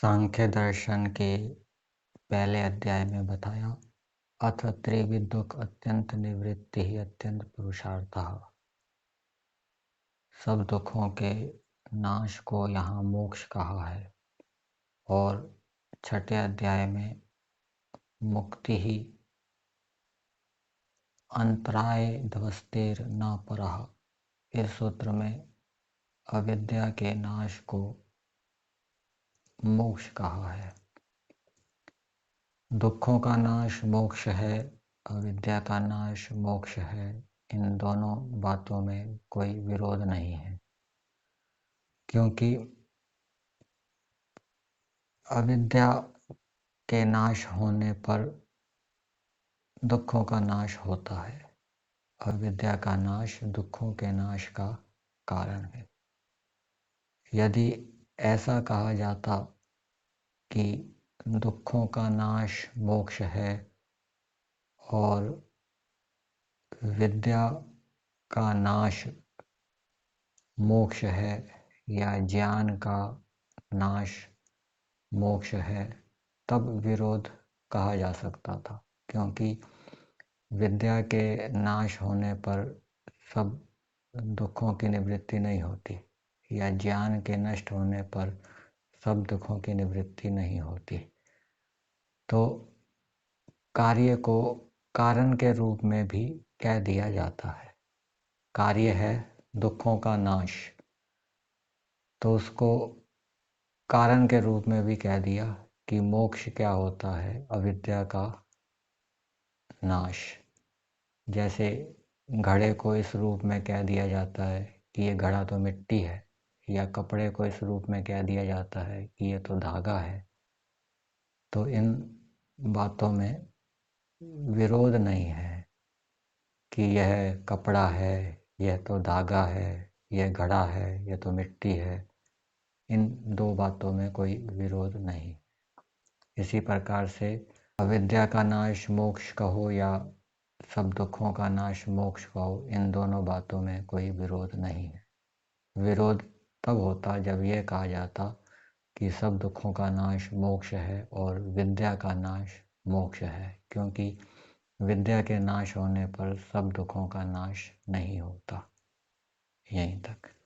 सांख्य दर्शन के पहले अध्याय में बताया, अथ त्रिविद्युक् अत्यंत निवृत्ति ही अत्यंत पुरुषार्थः। सब दुखों के नाश को यहाँ मोक्ष कहा है। और छठे अध्याय में मुक्ति ही अंतराय ध्वस्तेर न परः। इस सूत्र में अविद्या के नाश को मोक्ष कहा है। दुखों का नाश मोक्ष है, अविद्या का नाश मोक्ष है। इन दोनों बातों में कोई विरोध नहीं है, क्योंकि अविद्या के नाश होने पर दुखों का नाश होता है। अविद्या का नाश दुखों के नाश का कारण है। यदि ऐसा कहा जाता कि दुखों का नाश मोक्ष है और विद्या का नाश मोक्ष है, या ज्ञान का नाश मोक्ष है, तब विरोध कहा जा सकता था। क्योंकि विद्या के नाश होने पर सब दुखों की निवृत्ति नहीं होती, या ज्ञान के नष्ट होने पर सब दुखों की निवृत्ति नहीं होती। तो कार्य को कारण के रूप में भी कह दिया जाता है। कार्य है दुखों का नाश, तो उसको कारण के रूप में भी कह दिया कि मोक्ष क्या होता है, अविद्या का नाश। जैसे घड़े को इस रूप में कह दिया जाता है कि ये घड़ा तो मिट्टी है, या कपड़े को इस रूप में कह दिया जाता है कि ये तो धागा है। तो इन बातों में विरोध नहीं है कि यह कपड़ा है, यह तो धागा है, यह घड़ा है, यह तो मिट्टी है। इन दो बातों में कोई विरोध नहीं। इसी प्रकार से अविद्या का नाश मोक्ष कहो या सब दुखों का नाश मोक्ष कहो, इन दोनों बातों में कोई विरोध नहीं है। विरोध तब होता जब यह कहा जाता कि सब दुखों का नाश मोक्ष है और विद्या का नाश मोक्ष है, क्योंकि विद्या के नाश होने पर सब दुखों का नाश नहीं होता। यहीं तक।